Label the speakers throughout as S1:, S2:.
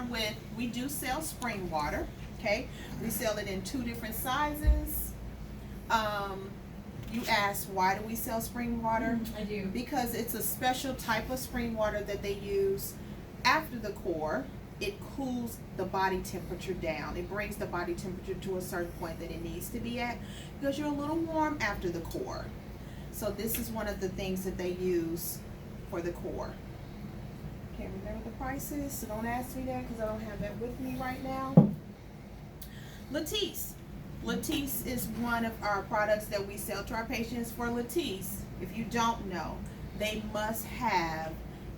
S1: start with, we do sell spring water, okay? We sell it in 2 different sizes. You asked, why do we sell spring water?
S2: I do.
S1: Because it's a special type of spring water that they use after the core. It cools the body temperature down. It brings the body temperature to a certain point that it needs to be at, because you're a little warm after the core. So this is one of the things that they use for the core. Can't remember the prices, so don't ask me that because I don't have that with me right now. Latisse. Latisse is one of our products that we sell to our patients. For Latisse, if you don't know, they must have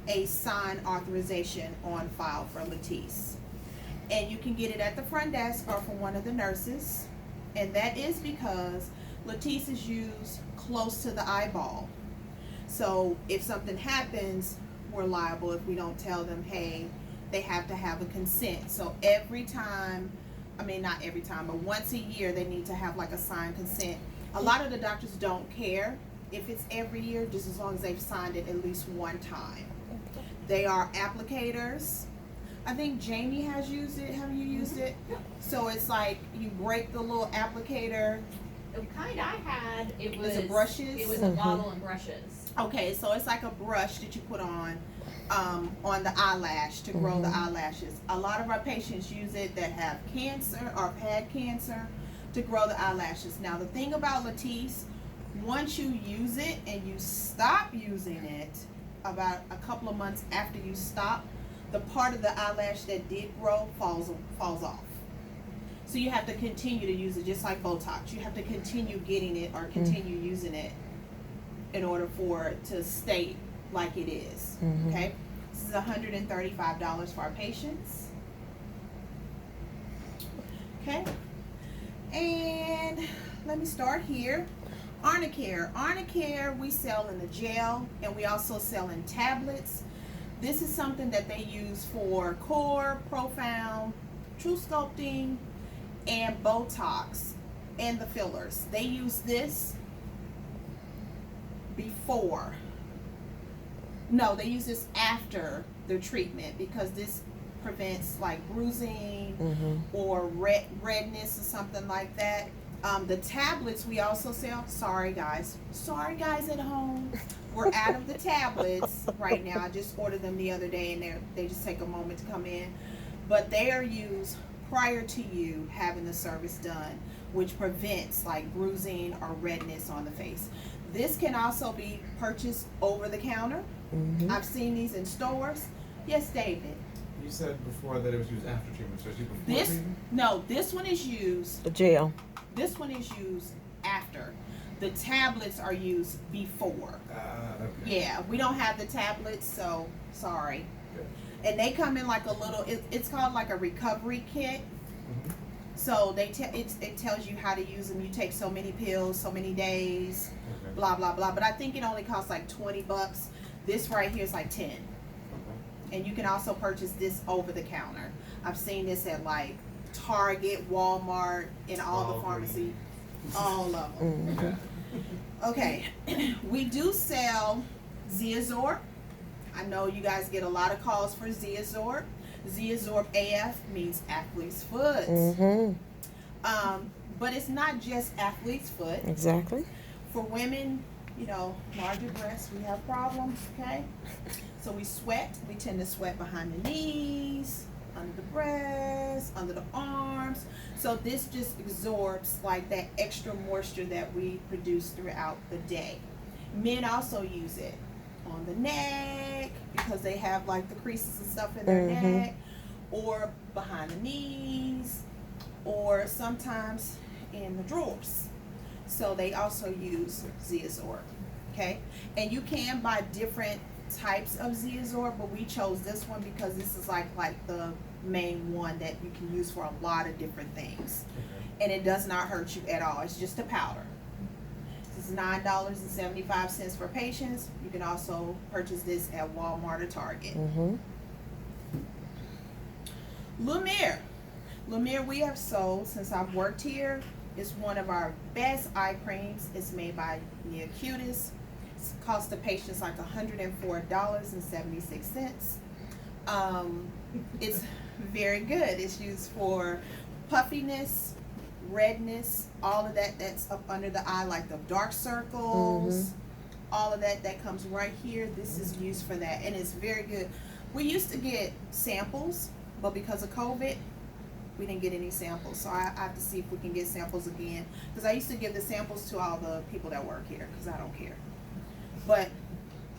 S1: a signed authorization on file for Latisse. And you can get it at the front desk or from one of the nurses. And that is because Latisse is used close to the eyeball. So if something happens, we're liable if we don't tell them, hey, they have to have a consent. So every time, I mean, not every time, but once a year, they need to have like a signed consent. A lot of the doctors don't care if it's every year, just as long as they've signed it at least one time. They are applicators. I think Jamie has used it. Have you used it? So it's like you break the little applicator.
S2: The kind I had, it was
S1: brushes?
S2: It was a bottle and brushes.
S1: Okay, so it's like a brush that you put on the eyelash to grow the eyelashes. A lot of our patients use it that have cancer or have had cancer to grow the eyelashes. Now the thing about Latisse, once you use it and you stop using it, about a couple of months after you stop, the part of the eyelash that did grow falls off. So you have to continue to use it, just like Botox. You have to continue getting it or continue using it in order for it to stay like it is. Okay, this is $135 for our patients. Okay, and let me start here. Arnicare. Arnicare we sell in the gel, and we also sell in tablets. This is something that they use for core, profound, true sculpting, and Botox, and the fillers. They use this before. No, they use this after their treatment, because this prevents like bruising or redness or something like that. The tablets we also sell. Sorry guys at home, we're out of the tablets right now. I just ordered them the other day, and they just take a moment to come in, but they are used prior to you having the service done, which prevents like bruising or redness on the face. This can also be purchased over the counter. I've seen these in stores. Yes, David.
S3: You said before that it was used after treatment, so it's used before treatment?
S1: No, this one is used.
S4: The gel.
S1: This one is used after. The tablets are used before.
S3: Okay.
S1: Yeah, we don't have the tablets, so sorry.
S3: Good.
S1: And they come in like a little. It's called like a recovery kit. So it tells you how to use them. You take so many pills, so many days, blah blah blah. But I think it only costs like $20. This right here is like 10. And you can also purchase this over the counter. I've seen this at like Target, Walmart, and all the pharmacy, all of them. Okay, we do sell Zeazorb. I know you guys get a lot of calls for Zeazorb. Zeazorb AF means athlete's foot. But it's not just athlete's foot.
S4: Exactly.
S1: For women, you know, larger breasts, we have problems, okay? So we sweat. We tend to sweat behind the knees, under the breasts, under the arms. So this just absorbs like that extra moisture that we produce throughout the day. Men also use it on the neck because they have like the creases and stuff in their neck, or behind the knees, or sometimes in the drawers. So they also use Zeazorb, okay? And you can buy different types of Zeazorb, but we chose this one because this is like the main one that you can use for a lot of different things. And it does not hurt you at all. It's just a powder. This is $9.75 for patients. You can also purchase this at Walmart or Target. Lumiere. Lumiere we have sold since I've worked here. It's one of our best eye creams. It's made by Neocutis. It costs the patients like $104.76. It's Very good. It's used for puffiness, redness, all of that that's up under the eye, like the dark circles, all of that comes right here. This is used for that, and it's very good. We used to get samples, but because of COVID, we didn't get any samples. So I have to see if we can get samples again, because I used to give the samples to all the people that work here, because I don't care. But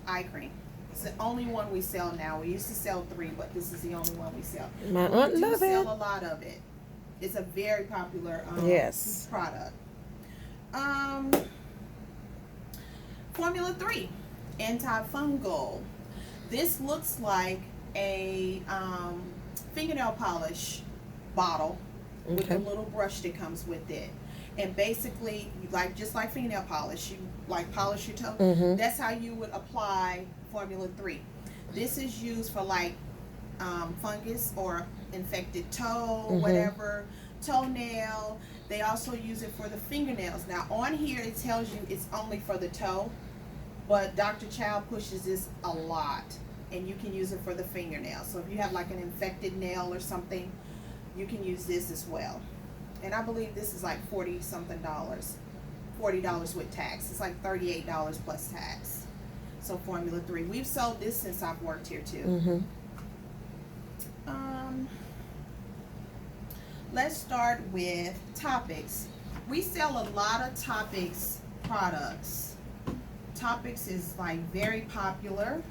S1: eye cream, it's the only one we sell now. We used to sell 3, but this is the only one we sell.
S4: My
S1: But
S4: aunt
S1: we do
S4: love
S1: sell
S4: it.
S1: a lot of it. It's a very popular
S4: Yes.
S1: product. Formula 3, antifungal. This looks like a fingernail polish bottle with a
S4: Okay.
S1: little brush that comes with it. And basically, like just like fingernail polish, you like polish your toe.
S4: Mhm.
S1: That's how you would apply Formula 3. This is used for like fungus or infected toe, whatever, toenail. They also use it for the fingernails. Now on here it tells you it's only for the toe, but Dr. Chow pushes this a lot, and you can use it for the fingernail. So if you have like an infected nail or something, you can use this as well. And I believe this is like $40 something, $40 with tax. It's like $38 plus tax. So Formula 3. We've sold this since I've worked here too. Let's start with Topics. We sell a lot of Topics products. Topics is like very popular.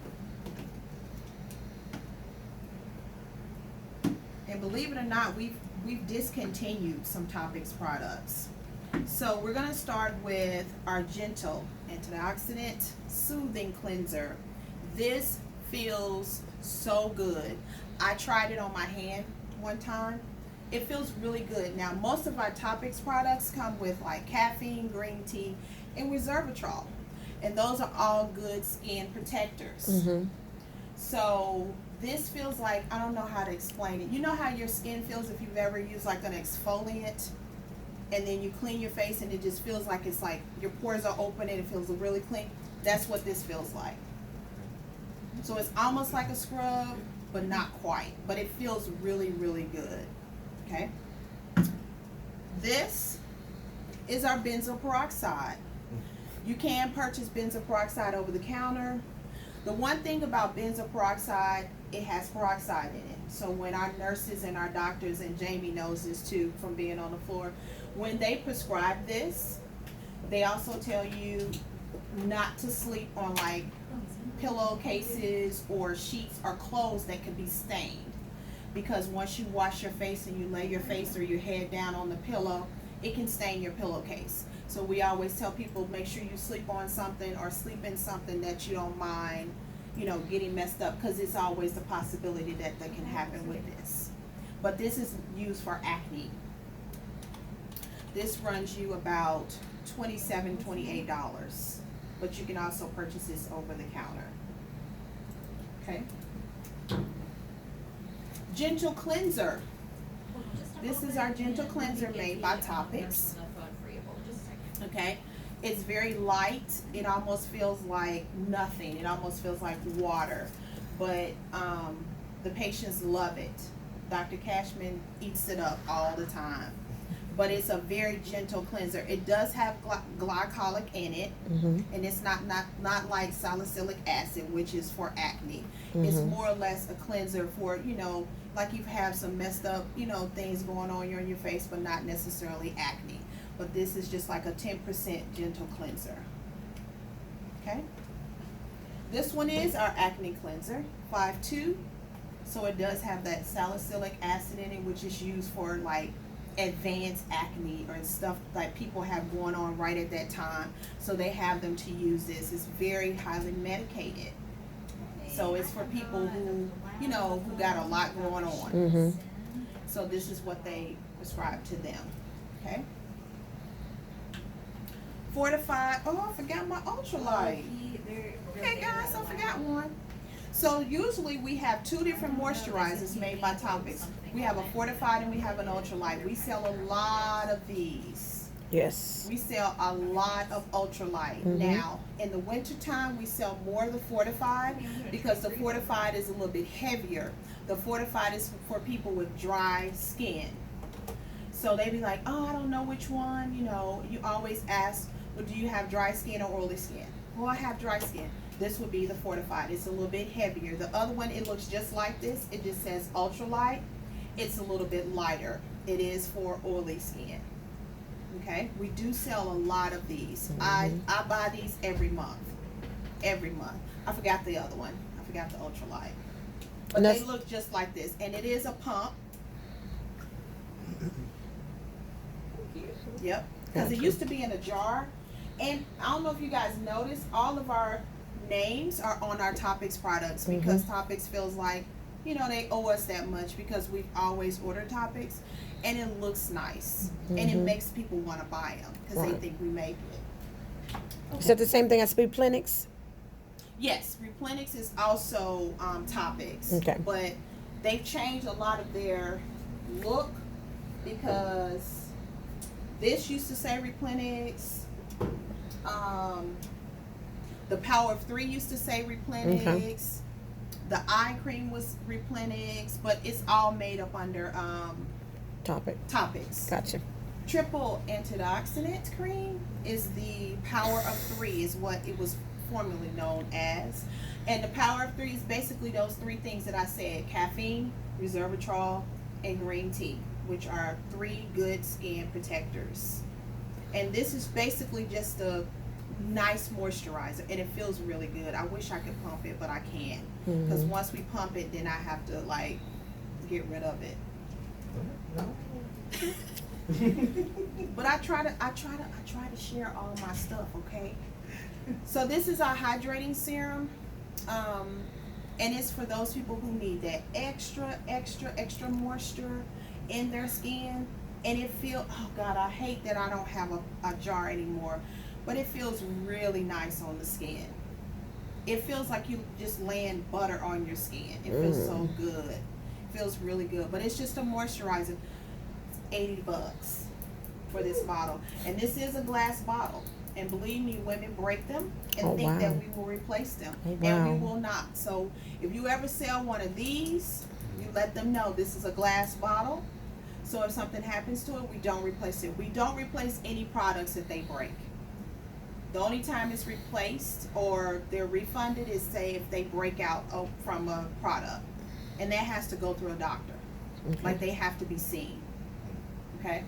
S1: And believe it or not, we've discontinued some Topics products. So we're gonna start with our Gentle Antioxidant Soothing Cleanser. This feels so good. I tried it on my hand one time. It feels really good. Now most of our Topics products come with like caffeine, green tea, and resveratrol. And those are all good skin protectors. So this feels like, I don't know how to explain it. You know how your skin feels if you've ever used like an exfoliant and then you clean your face and it just feels like it's like your pores are open and it feels really clean? That's what this feels like. So it's almost like a scrub, but not quite. But it feels really, really good. Okay? This is our benzoyl peroxide. You can purchase benzoyl peroxide over the counter. The one thing about benzoyl peroxide, it has peroxide in it. So when our nurses and our doctors, and Jamie knows this too from being on the floor, when they prescribe this, they also tell you not to sleep on like pillowcases or sheets or clothes that could be stained. Because once you wash your face and you lay your face or your head down on the pillow, it can stain your pillowcase. So we always tell people, make sure you sleep on something or sleep in something that you don't mind, you know, getting messed up, because it's always the possibility that can happen with this. But this is used for acne. This runs you about $27, $28, but you can also purchase this over the counter. Okay. Gentle Cleanser. This is our Gentle Cleanser made by Topics. Okay, it's very light. It almost feels like nothing. It almost feels like water, but the patients love it. Dr. Cashman eats it up all the time. But it's a very gentle cleanser. It does have glycolic in it, and it's not like salicylic acid, which is for acne. It's more or less a cleanser for, you know, like you have some messed up, you know, things going on in your face, but not necessarily acne. But this is just like a 10% gentle cleanser. Okay. This one is our acne cleanser, 5-2. So it does have that salicylic acid in it, which is used for like advanced acne or stuff like people have going on right at that time. So they have them to use this. It's very highly medicated. So it's for people who, you know, who got a lot going on. So this is what they prescribe to them. Okay. Fortified. Oh, I forgot my ultralight. Okay, guys, I forgot one. So usually we have 2 different moisturizers made by Topics. We have a fortified and we have an ultralight. We sell a lot of these.
S4: Yes.
S1: We sell a lot of ultralight. Now, in the winter time, we sell more of the fortified because the fortified is a little bit heavier. The fortified is for people with dry skin. So they be like, oh, I don't know which one. You know, you always ask, well, do you have dry skin or oily skin? Well, I have dry skin. This would be the fortified. It's a little bit heavier. The other one, it looks just like this. It just says ultralight. It's a little bit lighter. It is for oily skin. Okay, we do sell a lot of these. I buy these every month. Every month. I forgot the other one. I forgot the ultralight. But they look just like this, and it is a pump. Yep, because it used to be in a jar, and I don't know if you guys noticed, all of our names are on our Topics products because Topics feels like, you know, they owe us that much because we've always ordered Topics, and it looks nice, and it makes people want to buy them because they think we make it.
S4: Is that the same thing as Replenix?
S1: Yes, Replenix is also Topics, but they've changed a lot of their look because this used to say Replenix. The Power of 3 used to say Replenix. The eye cream was Replenix, but it's all made up under Topics.
S4: Gotcha.
S1: Triple antioxidant cream is the Power of 3, is what it was formerly known as. And the Power of 3 is basically those three things that I said: caffeine, resveratrol, and green tea, which are 3 good skin protectors. And this is basically just a nice moisturizer, and it feels really good. I wish I could pump it, but I can't, because once we pump it, then I have to like get rid of it. But I try to share all my stuff, okay? So this is our hydrating serum, and it's for those people who need that extra moisture in their skin. And it feels, oh God, I hate that I don't have a jar anymore, but it feels really nice on the skin. It feels like you just laying butter on your skin. It feels so good. It feels really good, but it's just a moisturizer. It's $80 for this bottle, and this is a glass bottle. And believe me, women break them and think that we will replace them, and we will not. So if you ever sell one of these, you let them know this is a glass bottle. So if something happens to it, we don't replace it. We don't replace any products that they break. The only time it's replaced or they're refunded is, say, if they break out from a product, and that has to go through a doctor. Like, they have to be seen. Okay.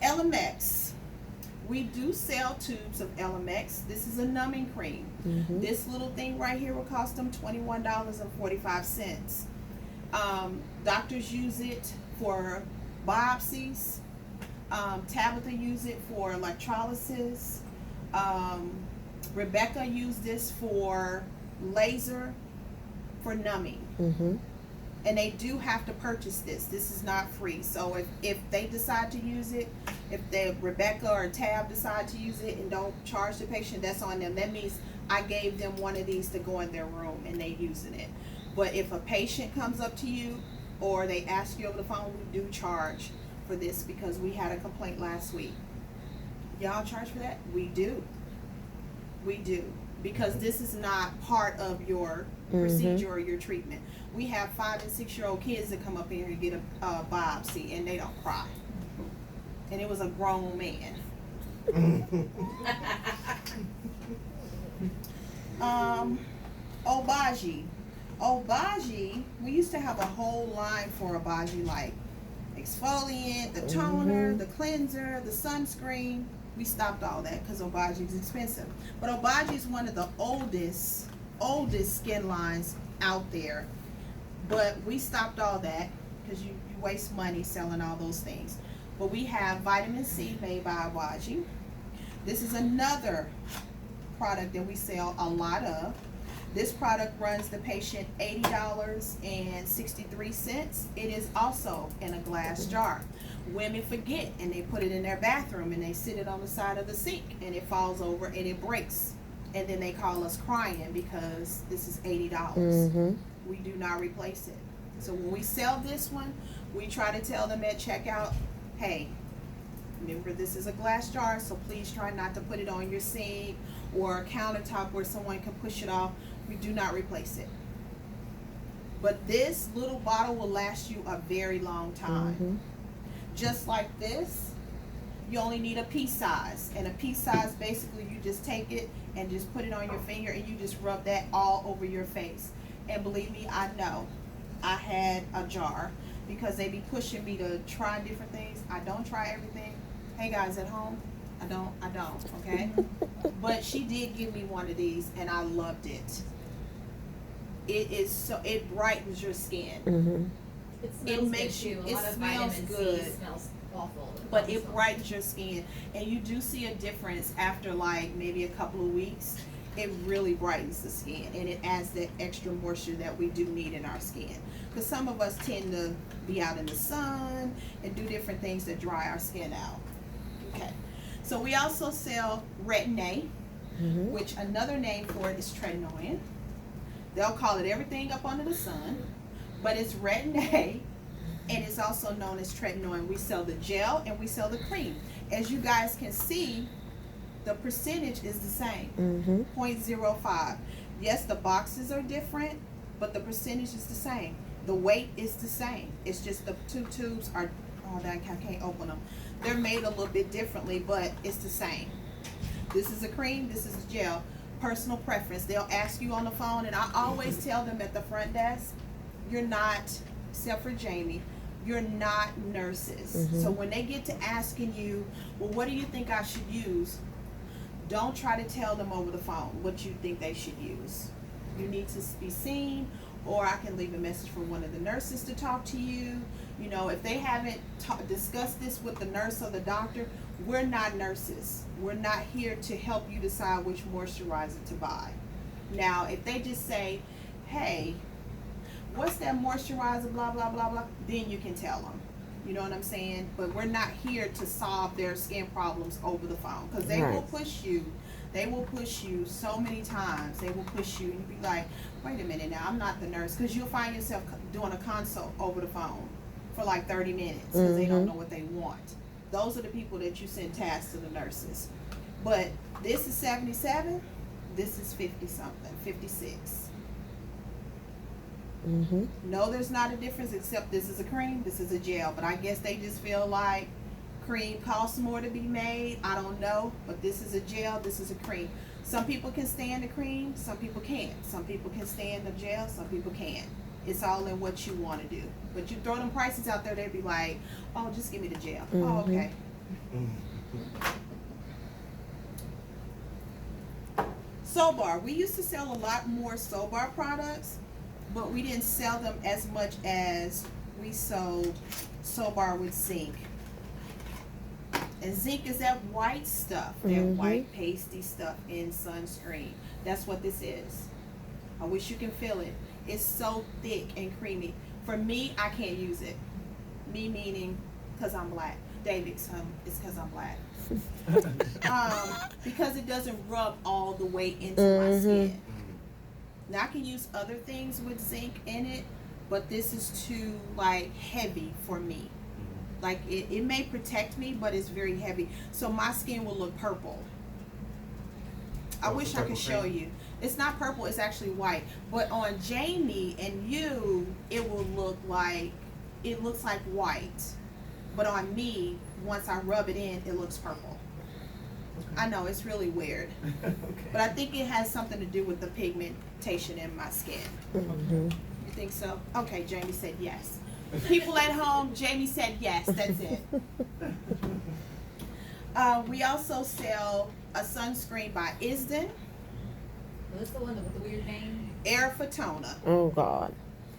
S1: Elemex. We do sell tubes of Elemex. This is a numbing cream. This little thing right here will cost them $21.45. Doctors use it for biopsies. Tabitha used it for electrolysis. Rebecca used this for laser, for numbing. And they do have to purchase this. This is not free. So if they decide to use it, if Rebecca or Tab decide to use it and don't charge the patient, that's on them. That means I gave them one of these to go in their room and they using it. But if a patient comes up to you or they ask you over the phone, we do charge for this because we had a complaint last week. Y'all charge for that? We do. We do. Because this is not part of your procedure or your treatment. We have 5 and 6-year-old kids that come up in here and get a biopsy and they don't cry. And it was a grown man. Obagi. Obagi, we used to have a whole line for Obagi, like exfoliant, the toner, the cleanser, the sunscreen. We stopped all that because Obagi is expensive. But Obagi is one of the oldest skin lines out there. But we stopped all that because you waste money selling all those things. But we have vitamin C made by Obagi. This is another product that we sell a lot of. This product runs the patient $80.63. It is also in a glass jar. Women forget and they put it in their bathroom and they sit it on the side of the sink and it falls over and it breaks. And then they call us crying because this is $80. We do not replace it. So when we sell this one, we try to tell them at checkout, hey, remember this is a glass jar, so please try not to put it on your sink or a countertop where someone can push it off. We do not replace it. But this little bottle will last you a very long time.
S4: Mhm.
S1: Just like this, you only need a pea size. And a pea size, basically, you just take it and just put it on your finger and you just rub that all over your face. And believe me, I know. I had a jar because they be pushing me to try different things. I don't try everything. Hey guys at home, I don't, okay? But she did give me one of these and I loved it. It brightens your skin.
S4: Mhm.
S2: It smells
S1: makes
S2: good
S1: you-
S2: too.
S1: it
S2: A lot of
S1: smells
S2: vitamin
S1: good.
S2: C smells awful.
S1: But it brightens your skin. And you do see a difference after like maybe a couple of weeks. It really brightens the skin and it adds that extra moisture that we do need in our skin. Because some of us tend to be out in the sun and do different things that dry our skin out. Okay. So we also sell Retin-A,
S4: Mhm.
S1: which another name for it is tretinoin. They'll call it everything up under the sun, but it's Retin-A, and it's also known as tretinoin. We sell the gel and we sell the cream. As you guys can see, the percentage is the same,
S4: Mhm.
S1: 0.05. Yes, the boxes are different, but the percentage is the same. The weight is the same. It's just the two tubes are, oh, I can't open them. They're made a little bit differently, but it's the same. This is a cream, this is a gel. Personal preference. They'll ask you on the phone, and I always tell them at the front desk, you're not, except for Jamie, you're not nurses.
S4: Mhm.
S1: So when they get to asking you, well, what do you think I should use? Don't try to tell them over the phone what you think they should use. You need to be seen, or I can leave a message for one of the nurses to talk to you. You know, if they haven't discussed this with the nurse or the doctor, we're not nurses. We're not here to help you decide which moisturizer to buy. Now, if they just say, hey, what's that moisturizer, blah, blah, blah, blah, then you can tell them. You know what I'm saying? But we're not here to solve their skin problems over the phone. Because they will
S4: Right.
S1: push you. They will push you so many times. They will push you and you'll be like, wait a minute now, I'm not the nurse. Because you'll find yourself doing a consult over the phone for like 30 minutes because they don't know what they want. Those are the people that you send tasks to the nurses. But this is 77, this is 50 something, 56.
S4: Mhm.
S1: No, there's not a difference except this is a cream, this is a gel. But I guess they just feel like cream costs more to be made. I don't know. But this is a gel, this is a cream. Some people can stand the cream, some people can't. Some people can stand the gel, some people can't. It's all in what you want to do. But you throw them prices out there, they'd be like, oh, just give me the gel. Oh,
S4: Mhm.
S1: okay. Sobar. We used to sell a lot more Sobar products, but we didn't sell them as much as we sold Sobar with zinc. And zinc is that white stuff, that
S4: Mhm.
S1: white pasty stuff in sunscreen. That's what this is. I wish you can feel it. It's so thick and creamy. For me, I can't use it. Me meaning because I'm black. David, it's because I'm black. Because it doesn't rub all the way into my skin. Now I can use other things with zinc in it, but this is too like heavy for me. Like it may protect me, but it's very heavy. So my skin will look purple. I
S3: Oh,
S1: wish
S3: it's
S1: I could
S3: purple
S1: show
S3: cream?
S1: you. It's not purple, it's actually white. But on Jamie and you, it will look like, it looks like white. But on me, once I rub it in, it looks purple. I know, it's really weird.
S3: Okay.
S1: But I think it has something to do with the pigmentation in my skin.
S4: Mhm.
S1: You think so? Okay, Jamie said yes. People at home, Jamie said yes, that's it. We also sell a sunscreen by Isden,
S2: What's the one with the weird name?
S1: Air Fotona.
S4: Oh God.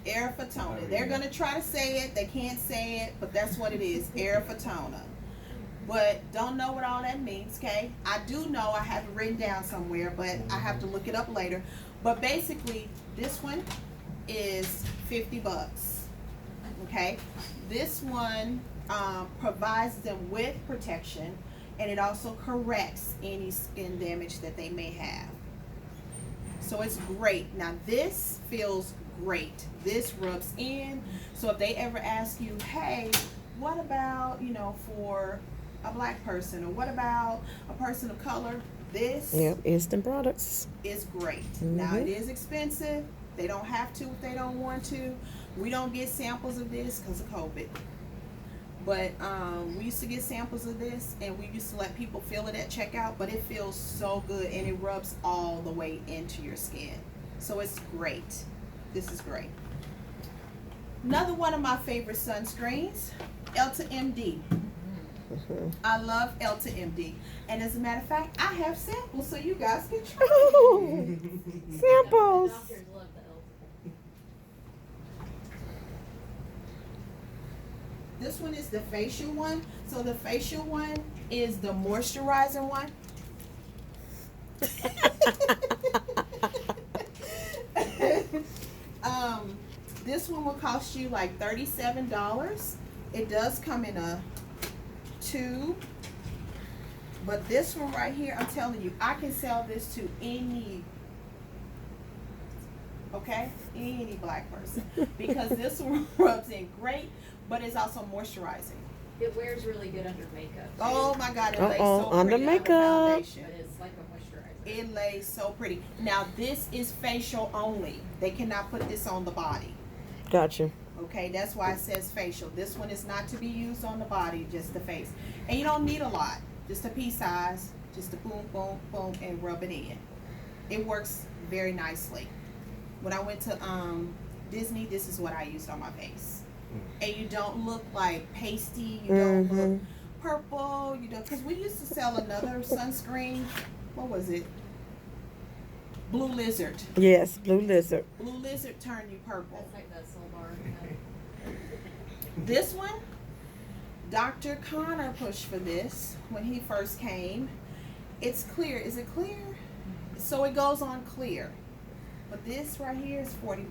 S1: Air Fotona.
S3: Oh,
S1: They're
S3: yeah.
S1: gonna try to say it, they can't say it, but that's what it is, Air Fotona. But don't know what all that means, okay? I do know, I have it written down somewhere, but I have to look it up later. But basically, this one is $50, okay? This one provides them with protection, and it also corrects any skin damage that they may have. So it's great. Now this feels great. This rubs in. So if they ever ask you, hey, what about, you know, for a black person, or what about a person of color, this
S4: Yep. Instant products.
S1: is great. Now
S4: Mhm.
S1: it is expensive, They don't have to if they don't want to. We don't get samples of this because of COVID. But we used to get samples of this, and we used to let people feel it at checkout, but it feels so good, and it rubs all the way into your skin. So it's great. This is great. Another one of my favorite sunscreens, Elta MD. I love Elta MD. And as a matter of fact, I have samples so you guys can try.
S4: Ooh,
S2: The
S4: samples.
S2: doctors love the Elf.
S1: This one is the facial one. So the facial one is the moisturizing one. This one will cost you like $37. It does come in a tube. But this one right here, I'm telling you, I can sell this to any black person, because this one rubs in great, but it's also moisturizing.
S2: It wears really good under makeup. too.
S1: Oh my God, it lays so
S4: under
S1: pretty
S4: makeup.
S1: foundation.
S2: But it's like a moisturizer.
S1: It lays so pretty. Now this is facial only. They cannot put this on the body.
S4: Gotcha.
S1: Okay, that's why it says facial. This one is not to be used on the body, just the face. And you don't need a lot. Just a pea size, just a boom, boom, boom, and rub it in. It works very nicely. When I went to Disney, this is what I used on my face. And you don't look like pasty, you don't look purple, you don't, because we used to sell another sunscreen. What was it? Blue Lizard.
S4: Yes, Blue Lizard.
S1: Blue Lizard turned you purple.
S2: That's like that soul bar.
S1: This one, Dr. Connor pushed for this when he first came. It's clear. Is it clear? So it goes on clear. But this right here is $40.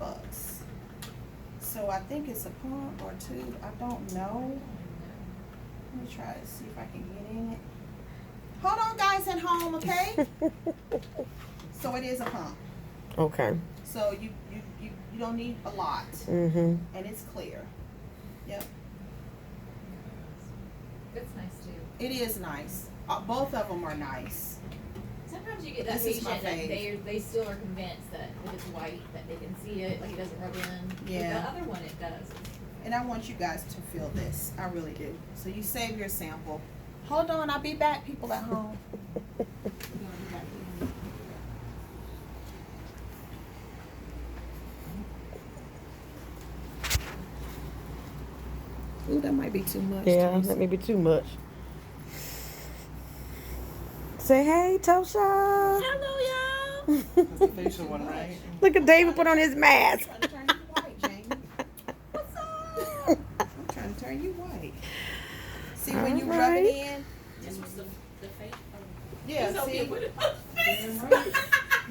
S1: So I think it's a pump or two. I don't know. Let me try to see if I can get in it. Hold on, guys at home, okay? So it is a pump.
S4: Okay.
S1: So you don't need a lot.
S4: Mhm.
S1: And it's clear. Yep.
S2: It's nice too.
S1: It is nice. Both of them are nice.
S2: Sometimes you get that
S1: This is my
S2: patient that
S1: fave.
S2: they still are convinced that if it's white that they can see it, like it doesn't rub in.
S1: Yeah.
S2: But the other one it does.
S1: And I want you guys to feel this. I really do. So you save your sample. Hold on, I'll be back, people at home. Ooh, that might be too much.
S4: Yeah,
S1: Teresa.
S4: that may be too much. Say hey, Tosha.
S1: Hello, y'all.
S3: That's the facial one, right?
S4: Look at David put on his mask.
S1: I'm trying to turn you white, Jamie. What's up? I'm trying to turn you white. See when you rub it in?
S2: This was the face.
S1: Yeah, see?
S3: Damn right.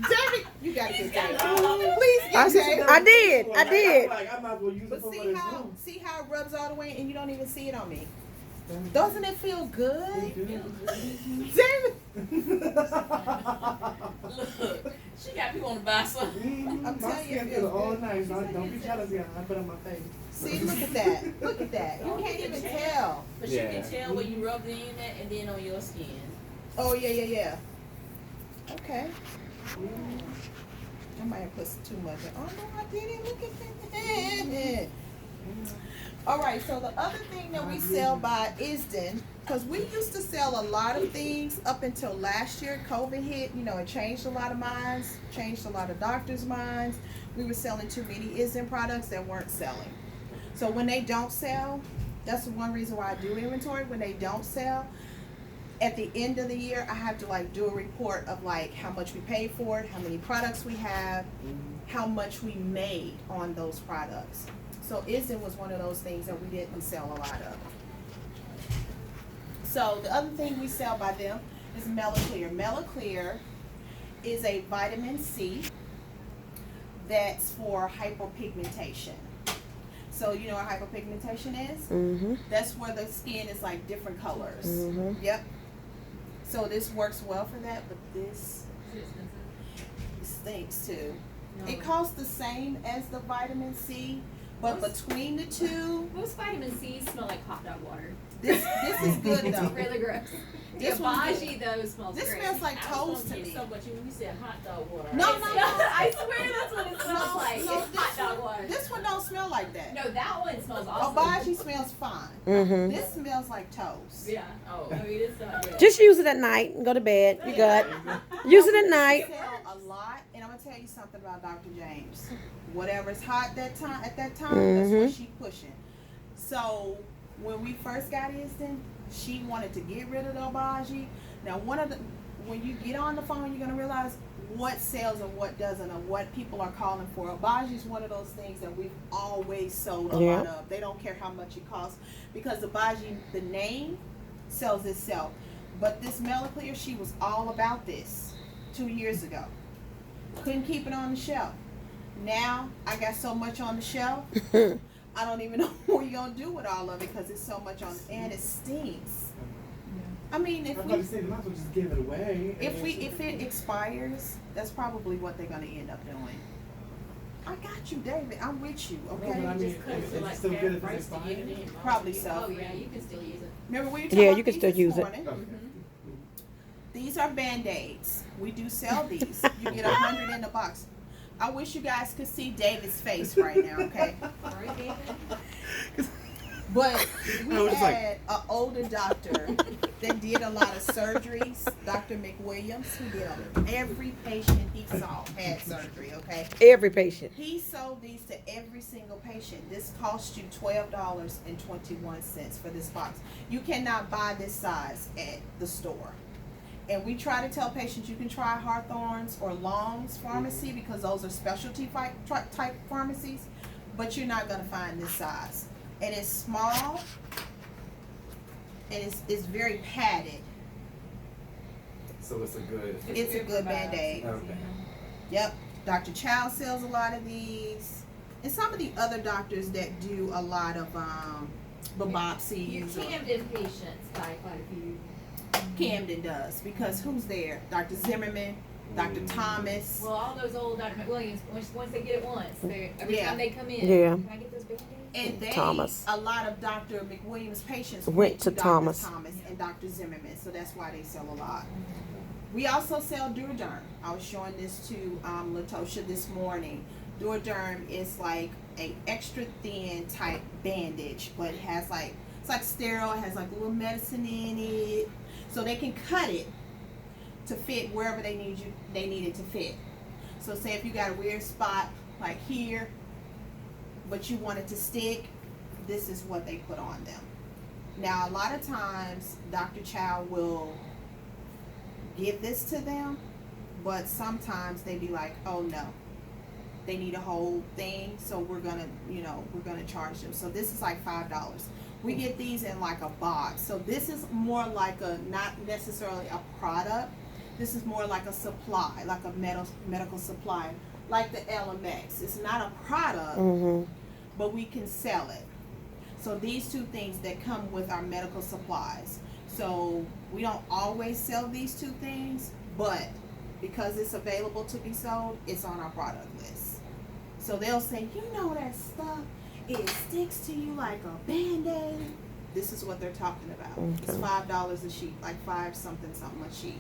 S1: David, you gotta get David. Please
S4: I
S1: get David.
S4: I did.
S3: Like, I might as well use it
S1: But
S3: for
S1: see
S3: what it's
S1: how
S3: doing.
S1: it rubs all the way and you don't even see it on me. Doesn't it feel good? David,
S2: Look, she got people on the buy some.
S1: I'm
S3: My
S1: telling you,
S3: skin
S1: it
S3: feels
S1: feels
S3: all
S1: good.
S3: nice. Don't be jealous, y'all. I put it on my face.
S1: See, look at that. Look at that. You can't even tell.
S2: But
S3: Yeah.
S2: you can tell when you rub it in it and then on your skin.
S1: Oh, yeah. Okay. I might have put too much. Oh, no, I didn't. Look at that. All right, so the other thing that we sell by Isden, because we used to sell a lot of things up until last year. COVID hit, it changed a lot of minds, changed a lot of doctors' minds. We were selling too many Isden products that weren't selling. So when they don't sell, that's one reason why I do inventory. When they don't sell, at the end of the year, I have to do a report of how much we paid for it, how many products we have, how much we made on those products. So Isden was one of those things that we didn't sell a lot of. So the other thing we sell by them is Melaclear. Melaclear is a vitamin C that's for hyperpigmentation. So you know what hyperpigmentation is?
S4: Mhm.
S1: That's where the skin is different colors.
S4: Mhm.
S1: Yep. So this works well for that, but this stinks too. It costs the same as the vitamin C, but between the two,
S2: Most vitamin C smell like hot dog water.
S1: This is good
S2: It's
S1: though.
S2: really gross.
S1: This
S2: The
S1: one's
S2: Baji though smells
S1: This
S2: great.
S1: smells like
S5: I was
S1: toast to
S5: gonna
S1: me.
S5: get so much when you said hot dog water.
S1: No,
S5: It
S1: no,
S5: smells-
S1: no.
S2: I swear that's what it smells like.
S1: No,
S2: It's hot dog water.
S1: This one don't smell like that.
S2: No, that one smells awesome.
S1: Obaji smells fine.
S4: Mm-hmm.
S1: This smells like toast.
S2: Yeah.
S5: Oh, I mean, it's not good.
S4: Just use it at night and go to bed. You good. Use it at night.
S1: We sell a lot, and I'm gonna tell you something about Dr. James. Whatever's hot that's what she pushing. So when we first got Isden, she wanted to get rid of the Obaji. Now when you get on the phone, you're gonna realize what sells and what doesn't, and what people are calling for. Obaji is one of those things that we've always sold a lot of. They don't care how much it costs because the Obaji, the name, sells itself. But this Melaclear, she was all about this 2 years ago. Couldn't keep it on the shelf. Now I got so much on the shelf, I don't even know what you're gonna do with all of it because it's so much on, and it stinks. I mean,
S3: I was about to say, they might as well just give it away.
S1: if it expires, that's probably what they're gonna end up doing. I got you, David. I'm with you.
S3: No,
S1: Okay.
S3: but I mean,
S5: Just cut it
S3: it's
S5: to like
S3: still good
S5: half
S3: if it's
S5: price to get it
S3: expired.
S5: in.
S1: Probably so.
S2: Oh yeah, you can still use it.
S1: Remember we were
S4: Yeah,
S1: talking
S4: you
S1: about
S4: can still
S1: these
S4: use
S1: this
S4: it.
S1: morning?
S3: Okay.
S1: These are Band-Aids. We do sell these. You get 100 in the box. I wish you guys could see David's face right now, okay?
S2: All right, David.
S1: But we
S3: I was just like-
S1: had an older doctor that did a lot of surgeries, Dr. McWilliams, who did every patient he saw had surgery, okay?
S4: Every patient.
S1: He sold these to every single patient. This cost you $12.21 for this box. You cannot buy this size at the store. And we try to tell patients you can try Hawthorne's or Long's Pharmacy because those are specialty type pharmacies, but you're not going to find this size. And it's small, and it's very padded.
S3: So it's a good.
S1: It's a good Band-Aid.
S3: Okay.
S1: Yep. Dr. Chow sells a lot of these. And some of the other doctors that do a lot of
S2: You
S1: biopsies.
S2: Camden patients buy quite a few.
S1: Camden does, because who's there? Dr. Zimmerman, Dr. Thomas.
S2: Well, all those old Dr. McWilliams, once they get it once, every
S1: Yeah.
S2: time they come in,
S4: Yeah.
S2: can I get those Band-Aids?
S1: And they,
S4: Thomas.
S1: a lot of Dr. McWilliams patients
S4: Went to
S1: Dr.
S4: Thomas.
S1: And Dr. Zimmerman, so that's why they sell a lot. We also sell Duoderm. I was showing this to Latosha this morning. Duoderm is like a extra thin type bandage, but it has like, it's like sterile, it has like a little medicine in it. So they can cut it to fit wherever they need it to fit. So say if you got a weird spot like here, but you want it to stick, this is what they put on them. Now a lot of times Dr. Chow will give this to them, but sometimes they be like, oh no, they need a whole thing, so we're gonna charge them. So this is like $5. We get these in like a box. So this is more like not necessarily a product. This is more like a supply, like a medical supply, like the LMX. It's not a product, but we can sell it. So these two things that come with our medical supplies. So we don't always sell these two things, but because it's available to be sold, it's on our product list. So they'll say, you know that stuff, it sticks to you like a Band-Aid. This is what they're talking about. It's $5 a sheet, like 5 something a sheet.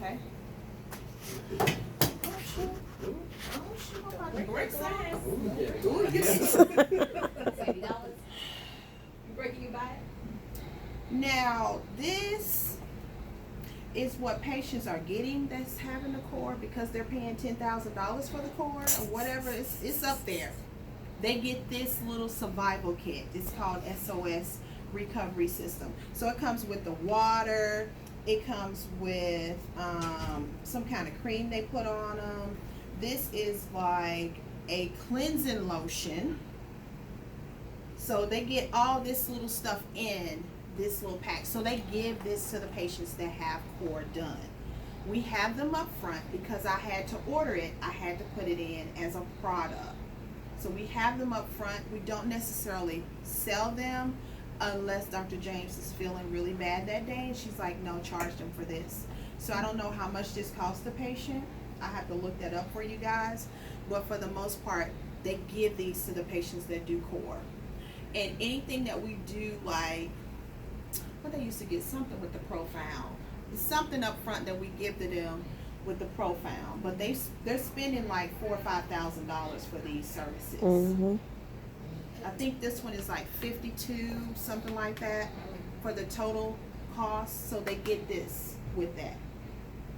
S1: Okay? Oh shit. Oh shit, I'm about to break some.
S3: Ooh, yes.
S2: $70. You break it, you buy it?
S1: Now, this is what patients are getting that's having the core because they're paying $10,000 for the core or whatever. It's up there. They get this little survival kit. It's called SOS Recovery System. So it comes with the water. It comes with some kind of cream they put on them. This is like a cleansing lotion. So they get all this little stuff in this little pack. So they give this to the patients that have core done. We have them up front because I had to order it. I had to put it in as a product. So we have them up front. We don't necessarily sell them unless Dr. James is feeling really bad that day and she's like, no, charge them for this. So I don't know how much this costs the patient. I have to look that up for you guys. But for the most part, they give these to the patients that do core. And anything that we do, like what they used to get something with the Profound. It's something up front that we give to them with the Profound, but they're spending like $4,000 or $5,000 for these services.
S4: Mhm.
S1: I think this one is like 52, something like that, for the total cost. So they get this with that.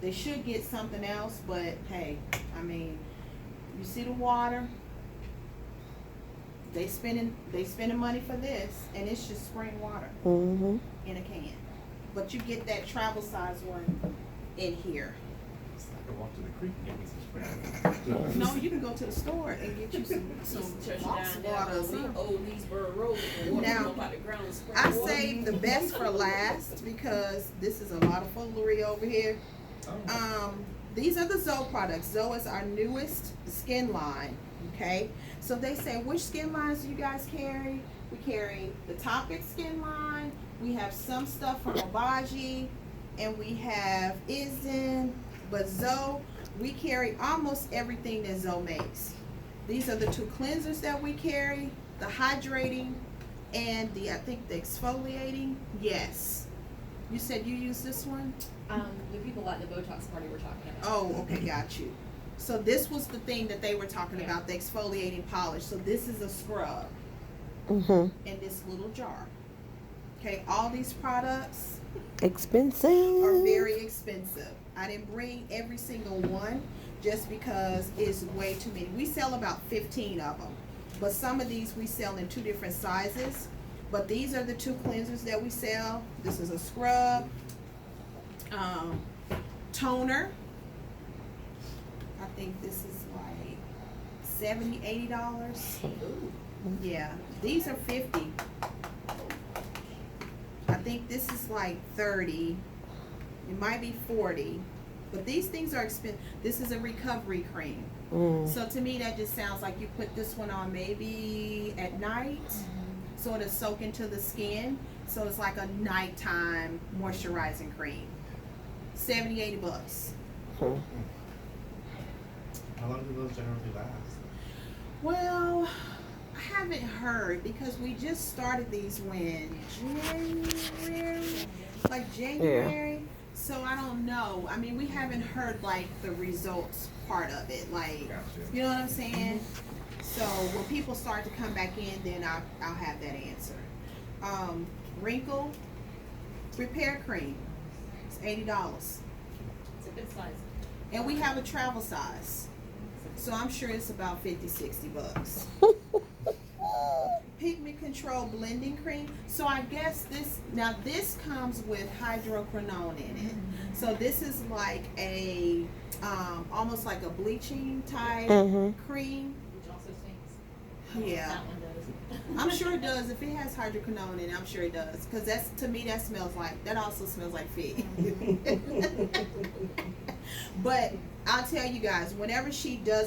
S1: They should get something else, but hey, I mean, you see the water. They spending money for this, and it's just spring water
S4: Mhm.
S1: in a can. But you get that travel size one in here.
S3: I could walk to the creek and get me some spring.
S1: No, you can go to the store and get you some
S5: Church
S1: box
S5: down
S1: water or
S5: there,
S1: something.
S5: old Leesburg Road, and water
S1: Now,
S5: come up out the ground and spring
S1: I
S5: water.
S1: saved the best for last because this is a lot of foolery over here. These are the Zoe products. Zoe is our newest skin line. Okay, so they say, which skin lines do you guys carry? We carry the Topic skin line. We have some stuff from Obagi, and we have Izen. But Zoe, we carry almost everything that Zoe makes. These are the two cleansers that we carry: the hydrating and the exfoliating. Yes. You said you use this one?
S2: The people at the Botox party were talking about.
S1: Oh, okay, got you. So this was the thing that they were talking about, the exfoliating polish. So this is a scrub
S4: Mhm.
S1: in this little jar. Okay, all these products
S4: Expensive.
S1: are very expensive. I didn't bring every single one just because it's way too many. We sell about 15 of them, but some of these we sell in 2 different sizes. But these are the 2 cleansers that we sell. This is a scrub, toner. I think this is like $70, $80. Yeah, these are 50. I think this is like 30. It might be 40. But these things are expensive. This is a recovery cream. So to me, that just sounds like you put this one on maybe at night, so it'll soak into the skin. So it's like a nighttime moisturizing cream. $70, $80.
S3: How long do those generally last?
S1: Well, I haven't heard because we just started these when January. So I don't know. I mean, we haven't heard like the results part of it. Like,
S3: Gotcha.
S1: you know what I'm saying? So when people start to come back in, then I'll have that answer. Wrinkle repair cream. It's $80.
S2: It's a good size.
S1: And we have a travel size. So I'm sure it's about $50-$60. Pigment control blending cream. So I guess this comes with hydroquinone in it. So this is like a almost like a bleaching type cream.
S2: Which also stinks.
S1: Yeah.
S2: That one does.
S1: I'm sure it does. If it has hydroquinone in it, I'm sure it does. Because to me that also smells like feet. But I'll tell you guys, whenever she does a